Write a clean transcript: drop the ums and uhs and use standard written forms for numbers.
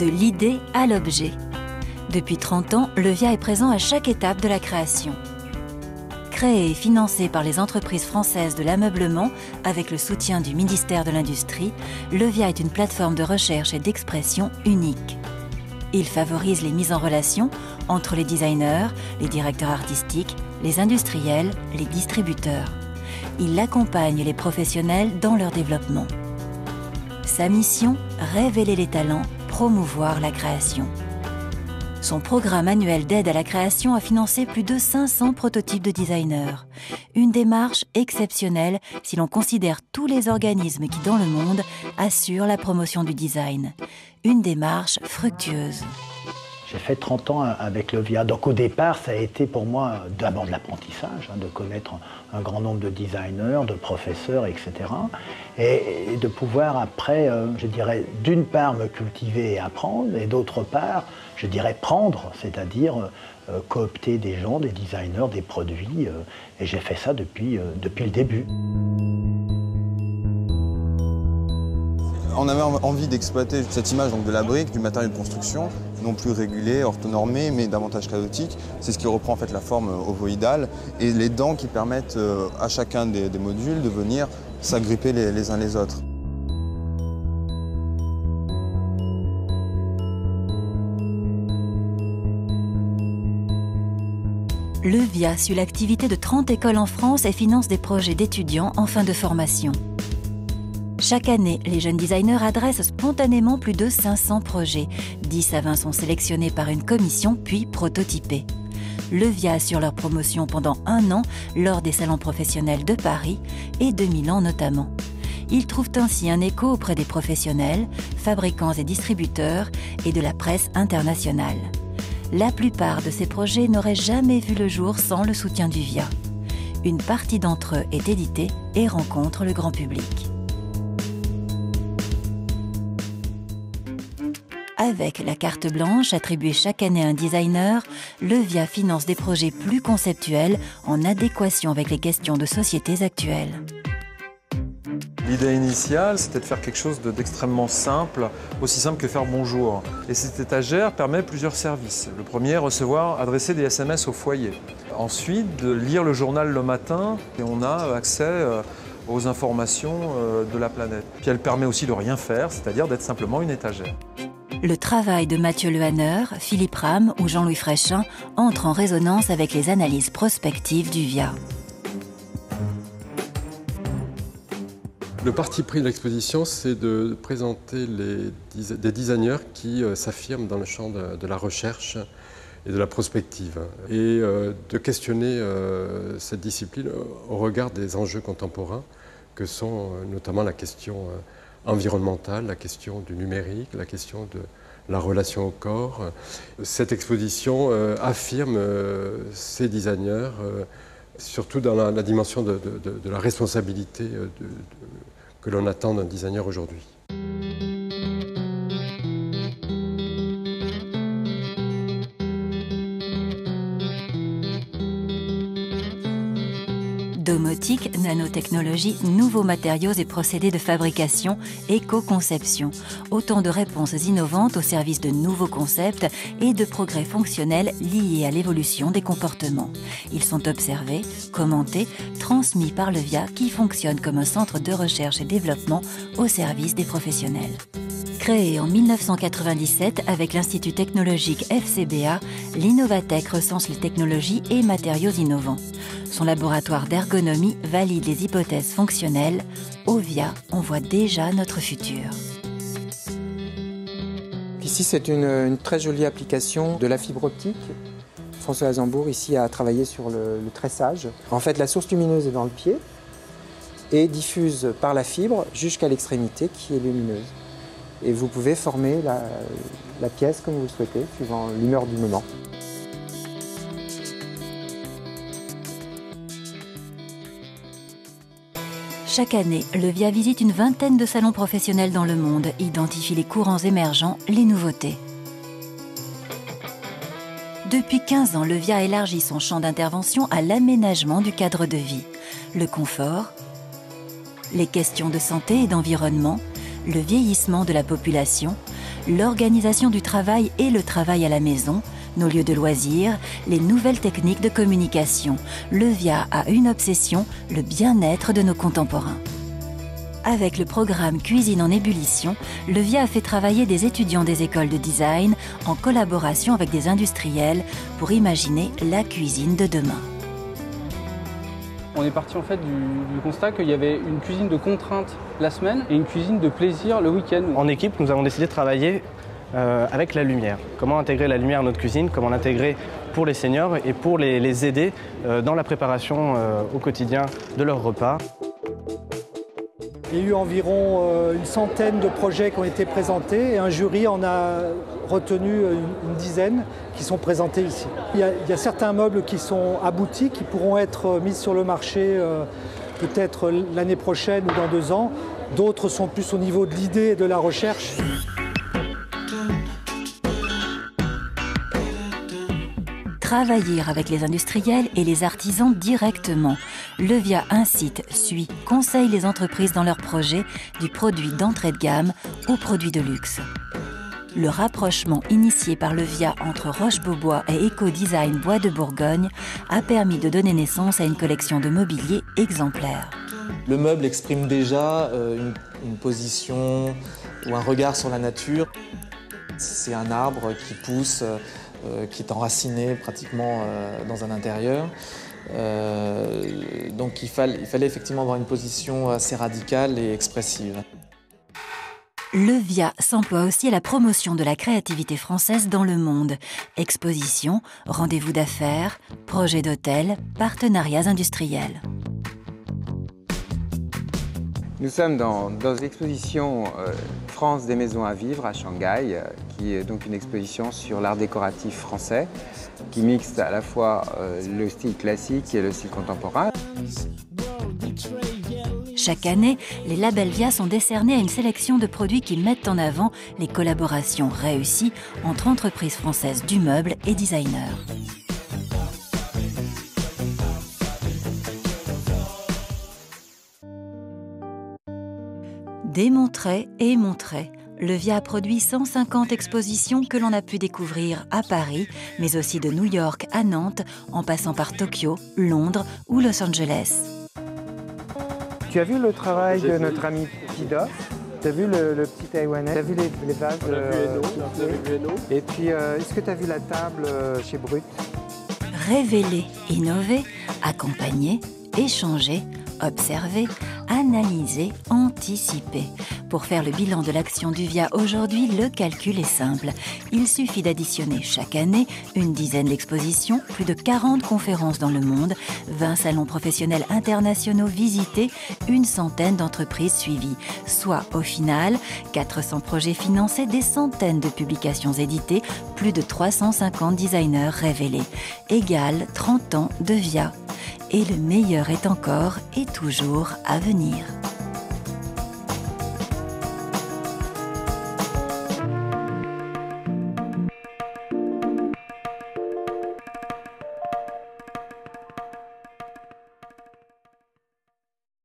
De l'idée à l'objet. Depuis 30 ans, le VIA est présent à chaque étape de la création. Créé et financé par les entreprises françaises de l'ameublement avec le soutien du ministère de l'Industrie, le VIA est une plateforme de recherche et d'expression unique. Il favorise les mises en relation entre les designers, les directeurs artistiques, les industriels, les distributeurs. Il accompagne les professionnels dans leur développement. Sa mission, révéler les talents, promouvoir la création. Son programme annuel d'aide à la création a financé plus de 500 prototypes de designers. Une démarche exceptionnelle si l'on considère tous les organismes qui, dans le monde, assurent la promotion du design. Une démarche fructueuse. J'ai fait 30 ans avec le VIA, donc au départ ça a été pour moi d'abord de l'apprentissage, de connaître un grand nombre de designers, de professeurs, etc. Et de pouvoir après, je dirais, d'une part me cultiver et apprendre, et d'autre part, je dirais prendre, c'est-à-dire coopter des gens, des designers, des produits, et j'ai fait ça depuis le début. On avait envie d'exploiter cette image donc, de la brique, du matériel de construction, non plus régulé, orthonormé, mais davantage chaotique. C'est ce qui reprend en fait la forme ovoïdale et les dents qui permettent à chacun des modules de venir s'agripper les uns les autres. Le VIA suit l'activité de 30 écoles en France et finance des projets d'étudiants en fin de formation. Chaque année, les jeunes designers adressent spontanément plus de 500 projets. 10 à 20 sont sélectionnés par une commission, puis prototypés. Le VIA assure leur promotion pendant 1 an lors des salons professionnels de Paris et de Milan notamment. Ils trouvent ainsi un écho auprès des professionnels, fabricants et distributeurs et de la presse internationale. La plupart de ces projets n'auraient jamais vu le jour sans le soutien du VIA. Une partie d'entre eux est éditée et rencontre le grand public. Avec la carte blanche attribuée chaque année à un designer, le VIA finance des projets plus conceptuels en adéquation avec les questions de sociétés actuelles. L'idée initiale, c'était de faire quelque chose d'extrêmement simple, aussi simple que faire bonjour. Et cette étagère permet plusieurs services. Le premier, recevoir, adresser des SMS au foyer. Ensuite, de lire le journal le matin et on a accès aux informations de la planète. Puis elle permet aussi de rien faire, c'est-à-dire d'être simplement une étagère. Le travail de Mathieu Lehanner, Philippe Ram ou Jean-Louis Fréchin entre en résonance avec les analyses prospectives du VIA. Le parti pris de l'exposition, c'est de présenter des designers qui s'affirment dans le champ de la recherche et de la prospective, et de questionner cette discipline au regard des enjeux contemporains que sont notamment la question environnementale, la question du numérique, la question de la relation au corps. Cette exposition affirme ces designers, surtout dans la dimension de la responsabilité que l'on attend d'un designer aujourd'hui. Domotique, nanotechnologie, nouveaux matériaux et procédés de fabrication, éco-conception. Autant de réponses innovantes au service de nouveaux concepts et de progrès fonctionnels liés à l'évolution des comportements. Ils sont observés, commentés, transmis par le VIA qui fonctionne comme un centre de recherche et développement au service des professionnels. Créé en 1997 avec l'Institut technologique FCBA, l'Innovatech recense les technologies et matériaux innovants. Son laboratoire d'ergonomie valide les hypothèses fonctionnelles. Au VIA, on voit déjà notre futur. Ici, c'est une très jolie application de la fibre optique. François Azambourg, ici, a travaillé sur le tressage. En fait, la source lumineuse est dans le pied et diffuse par la fibre jusqu'à l'extrémité qui est lumineuse. Et vous pouvez former la pièce comme vous le souhaitez, suivant l'humeur du moment. Chaque année, le VIA visite une vingtaine de salons professionnels dans le monde, identifie les courants émergents, les nouveautés. Depuis 15 ans, le VIA élargit son champ d'intervention à l'aménagement du cadre de vie, le confort, les questions de santé et d'environnement, le vieillissement de la population, l'organisation du travail et le travail à la maison, nos lieux de loisirs, les nouvelles techniques de communication. Le VIA a une obsession, le bien-être de nos contemporains. Avec le programme Cuisine en ébullition, le VIA a fait travailler des étudiants des écoles de design en collaboration avec des industriels pour imaginer la cuisine de demain. On est parti en fait du constat qu'il y avait une cuisine de contrainte la semaine et une cuisine de plaisir le week-end. En équipe, nous avons décidé de travailler avec la lumière. Comment intégrer la lumière à notre cuisine, comment l'intégrer pour les seniors et pour les aider dans la préparation au quotidien de leurs repas. Il y a eu environ une centaine de projets qui ont été présentés et un jury en a retenu une dizaine qui sont présentés ici. Il y a certains meubles qui sont aboutis, qui pourront être mis sur le marché peut-être l'année prochaine ou dans 2 ans. D'autres sont plus au niveau de l'idée et de la recherche. Travailler avec les industriels et les artisans directement. Le VIA incite, suit, conseille les entreprises dans leurs projets du produit d'entrée de gamme au produit de luxe. Le rapprochement initié par le VIA entre Roche-Beaubois et Eco-Design Bois de Bourgogne a permis de donner naissance à une collection de mobilier exemplaire. Le meuble exprime déjà une position ou un regard sur la nature. C'est un arbre qui pousse, qui est enraciné pratiquement dans un intérieur. Donc il fallait effectivement avoir une position assez radicale et expressive. Le VIA s'emploie aussi à la promotion de la créativité française dans le monde. Expositions, rendez-vous d'affaires, projets d'hôtels, partenariats industriels. Nous sommes dans l'exposition France des maisons à vivre à Shanghai, qui est donc une exposition sur l'art décoratif français, qui mixe à la fois le style classique et le style contemporain. Chaque année, les labels VIA sont décernés à une sélection de produits qui mettent en avant les collaborations réussies entre entreprises françaises du meuble et designers. Démontrer et montrer. Le VIA a produit 150 expositions que l'on a pu découvrir à Paris, mais aussi de New York à Nantes, en passant par Tokyo, Londres ou Los Angeles. Tu as vu le travail de notre ami Pida? Tu as vu le petit taïwanais? Tu as vu les vases? On a vu Eno. Et puis, est-ce que tu as vu la table chez Brut? Révéler, innover, accompagner, échanger, observer, analyser, anticiper. Pour faire le bilan de l'action du VIA aujourd'hui, le calcul est simple. Il suffit d'additionner chaque année une dizaine d'expositions, plus de 40 conférences dans le monde, 20 salons professionnels internationaux visités, une centaine d'entreprises suivies. Soit au final, 400 projets financés, des centaines de publications éditées, plus de 350 designers révélés. Égale 30 ans de VIA. Et le meilleur est encore et toujours à venir.